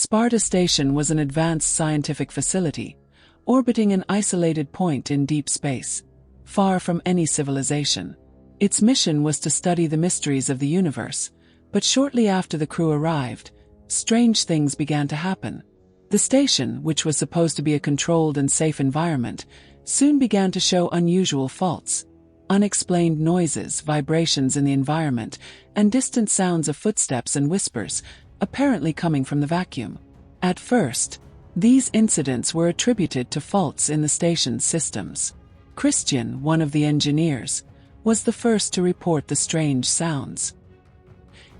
Sparta Station was an advanced scientific facility, orbiting an isolated point in deep space, far from any civilization. Its mission was to study the mysteries of the universe, but shortly after the crew arrived, strange things began to happen. The station, which was supposed to be a controlled and safe environment, soon began to show unusual faults. Unexplained noises, vibrations in the environment, and distant sounds of footsteps and whispers, apparently coming from the vacuum. At first, these incidents were attributed to faults in the station's systems. Christian, one of the engineers, was the first to report the strange sounds.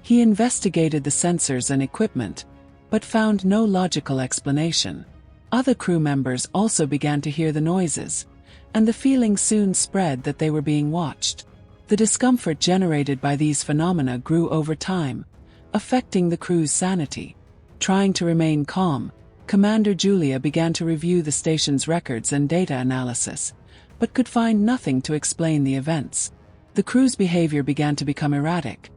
He investigated the sensors and equipment, but found no logical explanation. Other crew members also began to hear the noises, and the feeling soon spread that they were being watched. The discomfort generated by these phenomena grew over time, affecting the crew's sanity. Trying to remain calm, Commander Julia began to review the station's records and data analysis, but could find nothing to explain the events. The crew's behavior began to become erratic,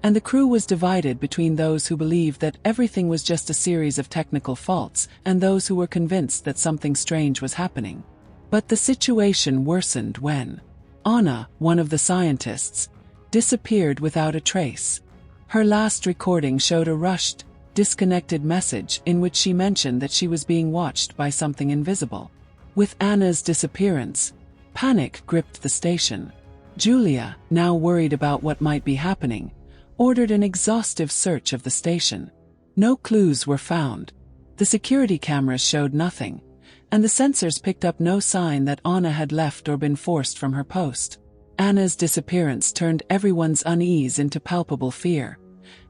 and the crew was divided between those who believed that everything was just a series of technical faults and those who were convinced that something strange was happening. But the situation worsened when Anna, one of the scientists, disappeared without a trace. Her last recording showed a rushed, disconnected message in which she mentioned that she was being watched by something invisible. With Anna's disappearance, panic gripped the station. Julia, now worried about what might be happening, ordered an exhaustive search of the station. No clues were found. The security cameras showed nothing, and the sensors picked up no sign that Anna had left or been forced from her post. Anna's disappearance turned everyone's unease into palpable fear,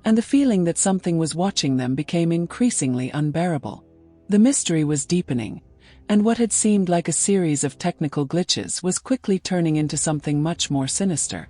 and the feeling that something was watching them became increasingly unbearable. The mystery was deepening, and what had seemed like a series of technical glitches was quickly turning into something much more sinister.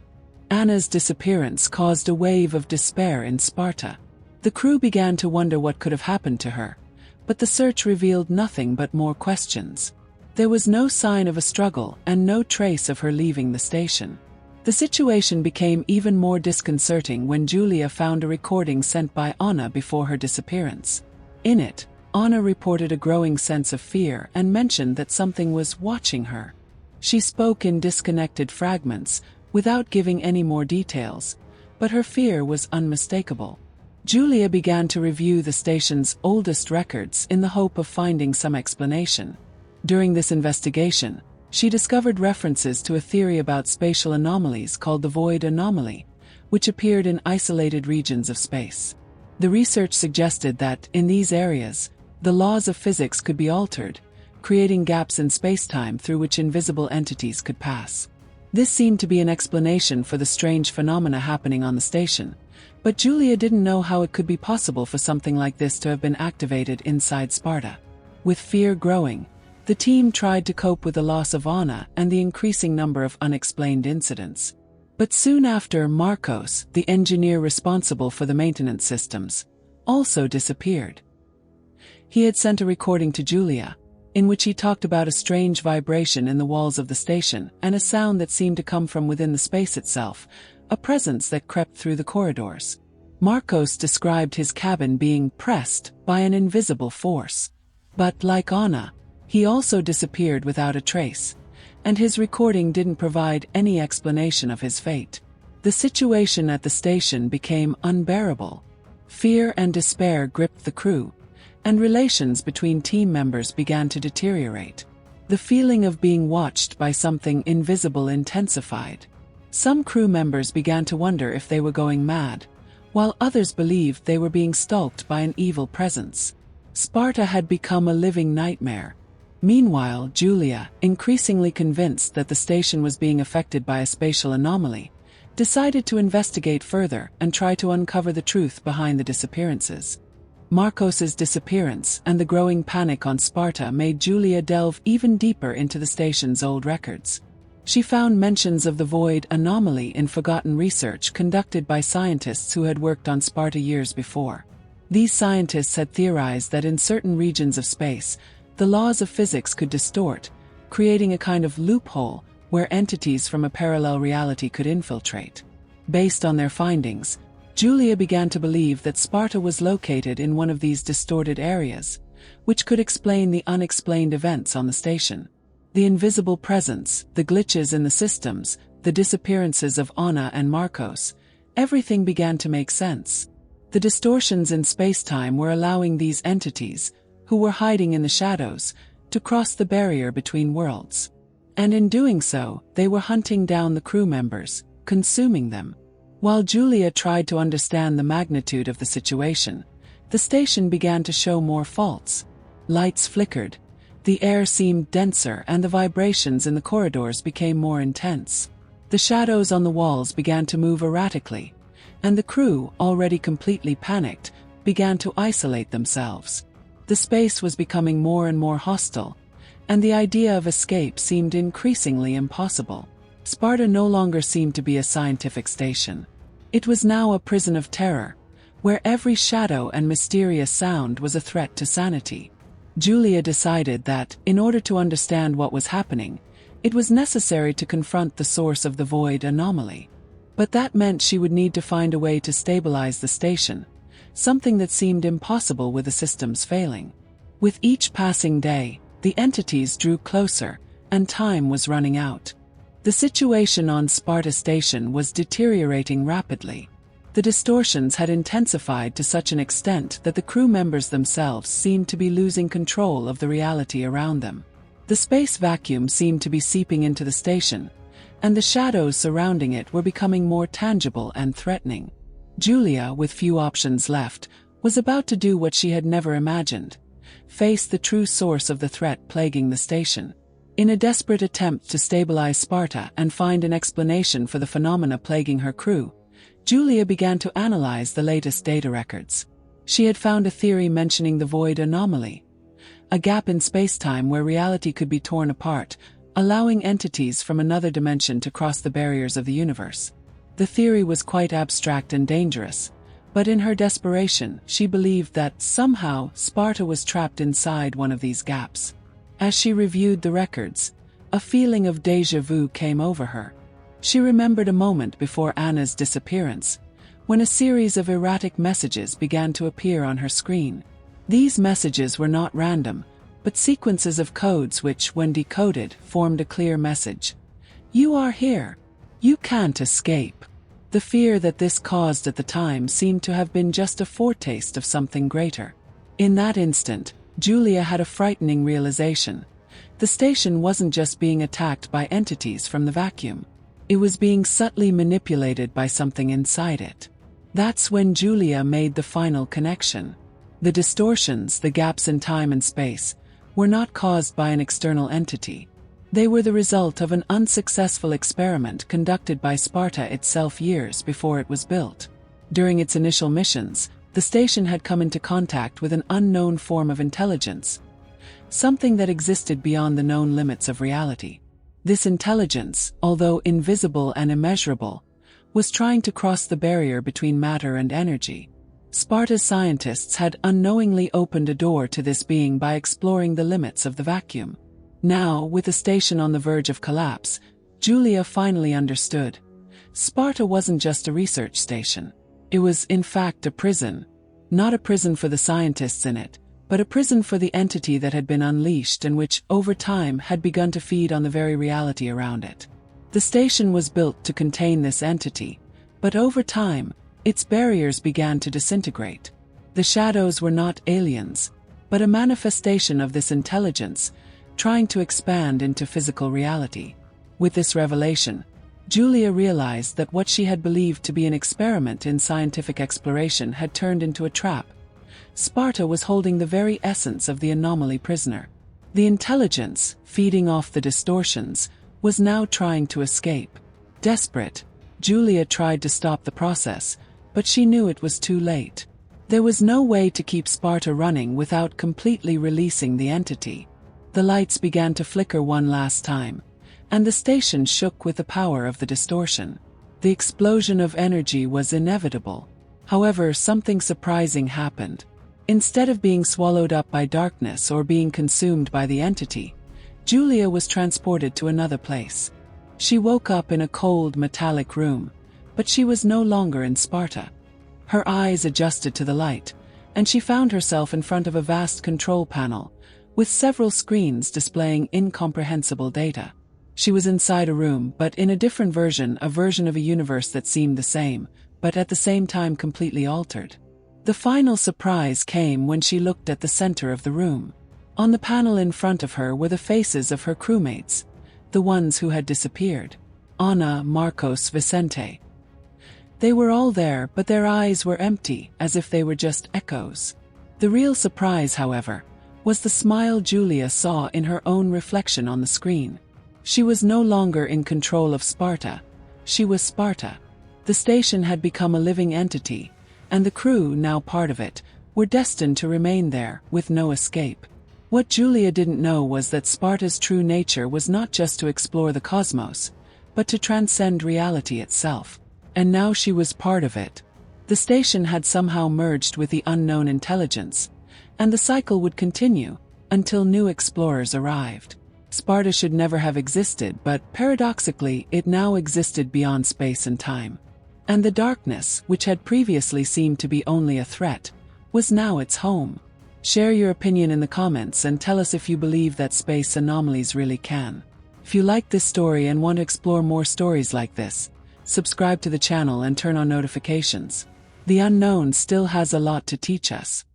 Anna's disappearance caused a wave of despair in Sparta. The crew began to wonder what could have happened to her, but the search revealed nothing but more questions. There was no sign of a struggle and no trace of her leaving the station. The situation became even more disconcerting when Julia found a recording sent by Anna before her disappearance. In it, Anna reported a growing sense of fear and mentioned that something was watching her. She spoke in disconnected fragments, without giving any more details, but her fear was unmistakable. Julia began to review the station's oldest records in the hope of finding some explanation. During this investigation, she discovered references to a theory about spatial anomalies called the void anomaly, which appeared in isolated regions of space. The research suggested that, in these areas, the laws of physics could be altered, creating gaps in spacetime through which invisible entities could pass. This seemed to be an explanation for the strange phenomena happening on the station, but Julia didn't know how it could be possible for something like this to have been activated inside Sparta. With fear growing, the team tried to cope with the loss of Anna and the increasing number of unexplained incidents. But soon after, Marcos, the engineer responsible for the maintenance systems, also disappeared. He had sent a recording to Julia, in which he talked about a strange vibration in the walls of the station and a sound that seemed to come from within the space itself, a presence that crept through the corridors. Marcos described his cabin being pressed by an invisible force. But like Anna, he also disappeared without a trace, and his recording didn't provide any explanation of his fate. The situation at the station became unbearable. Fear and despair gripped the crew, and relations between team members began to deteriorate. The feeling of being watched by something invisible intensified. Some crew members began to wonder if they were going mad, while others believed they were being stalked by an evil presence. Sparta had become a living nightmare. Meanwhile, Julia, increasingly convinced that the station was being affected by a spatial anomaly, decided to investigate further and try to uncover the truth behind the disappearances. Marcos's disappearance and the growing panic on Sparta made Julia delve even deeper into the station's old records. She found mentions of the void anomaly in forgotten research conducted by scientists who had worked on Sparta years before. These scientists had theorized that in certain regions of space, the laws of physics could distort, creating a kind of loophole where entities from a parallel reality could infiltrate. Based on their findings, Julia began to believe that Sparta was located in one of these distorted areas, which could explain the unexplained events on the station. The invisible presence, the glitches in the systems, the disappearances of Anna and Marcos, everything began to make sense. The distortions in space-time were allowing these entities, who were hiding in the shadows, to cross the barrier between worlds. And in doing so, they were hunting down the crew members, consuming them. While Julia tried to understand the magnitude of the situation, the station began to show more faults. Lights flickered, the air seemed denser, and the vibrations in the corridors became more intense. The shadows on the walls began to move erratically, and the crew, already completely panicked, began to isolate themselves. The space was becoming more and more hostile, and the idea of escape seemed increasingly impossible. Sparta no longer seemed to be a scientific station. It was now a prison of terror, where every shadow and mysterious sound was a threat to sanity. Julia decided that, in order to understand what was happening, it was necessary to confront the source of the void anomaly. But that meant she would need to find a way to stabilize the station, something that seemed impossible with the systems failing. With each passing day, the entities drew closer, and time was running out. The situation on Sparta Station was deteriorating rapidly. The distortions had intensified to such an extent that the crew members themselves seemed to be losing control of the reality around them. The space vacuum seemed to be seeping into the station, and the shadows surrounding it were becoming more tangible and threatening. Julia, with few options left, was about to do what she had never imagined: face the true source of the threat plaguing the station. In a desperate attempt to stabilize Sparta and find an explanation for the phenomena plaguing her crew, Julia began to analyze the latest data records. She had found a theory mentioning the void anomaly, a gap in space-time where reality could be torn apart, allowing entities from another dimension to cross the barriers of the universe. The theory was quite abstract and dangerous, but in her desperation, she believed that, somehow, Sparta was trapped inside one of these gaps. As she reviewed the records, a feeling of déjà vu came over her. She remembered a moment before Anna's disappearance, when a series of erratic messages began to appear on her screen. These messages were not random, but sequences of codes which, when decoded, formed a clear message. "You are here. You can't escape." The fear that this caused at the time seemed to have been just a foretaste of something greater. In that instant, Julia had a frightening realization. The station wasn't just being attacked by entities from the vacuum. It was being subtly manipulated by something inside it. That's when Julia made the final connection. The distortions, the gaps in time and space, were not caused by an external entity. They were the result of an unsuccessful experiment conducted by Sparta itself years before it was built. During its initial missions, the station had come into contact with an unknown form of intelligence, something that existed beyond the known limits of reality. This intelligence, although invisible and immeasurable, was trying to cross the barrier between matter and energy. Sparta's scientists had unknowingly opened a door to this being by exploring the limits of the vacuum. Now, with the station on the verge of collapse, Julia finally understood. Sparta wasn't just a research station. It was, in fact, a prison. Not a prison for the scientists in it, but a prison for the entity that had been unleashed and which, over time, had begun to feed on the very reality around it. The station was built to contain this entity, but over time, its barriers began to disintegrate. The shadows were not aliens, but a manifestation of this intelligence, trying to expand into physical reality. With this revelation, Julia realized that what she had believed to be an experiment in scientific exploration had turned into a trap. Sparta was holding the very essence of the anomaly prisoner. The intelligence, feeding off the distortions, was now trying to escape. Desperate, Julia tried to stop the process, but she knew it was too late. There was no way to keep Sparta running without completely releasing the entity. The lights began to flicker one last time, and the station shook with the power of the distortion. The explosion of energy was inevitable. However, something surprising happened. Instead of being swallowed up by darkness or being consumed by the entity, Julia was transported to another place. She woke up in a cold, metallic room, but she was no longer in Sparta. Her eyes adjusted to the light, and she found herself in front of a vast control panel, with several screens displaying incomprehensible data. She was inside a room, but in a different version, a version of a universe that seemed the same, but at the same time completely altered. The final surprise came when she looked at the center of the room. On the panel in front of her were the faces of her crewmates, the ones who had disappeared. Anna, Marcos, Vicente. They were all there, but their eyes were empty, as if they were just echoes. The real surprise, however, was the smile Julia saw in her own reflection on the screen. She was no longer in control of Sparta. She was Sparta. The station had become a living entity, and the crew, now part of it, were destined to remain there, with no escape. What Julia didn't know was that Sparta's true nature was not just to explore the cosmos, but to transcend reality itself. And now she was part of it. The station had somehow merged with the unknown intelligence, and the cycle would continue until new explorers arrived. Sparta should never have existed, but paradoxically, it now existed beyond space and time. And the darkness, which had previously seemed to be only a threat, was now its home. Share your opinion in the comments and tell us if you believe that space anomalies really can. If you like this story and want to explore more stories like this, subscribe to the channel and turn on notifications. The unknown still has a lot to teach us.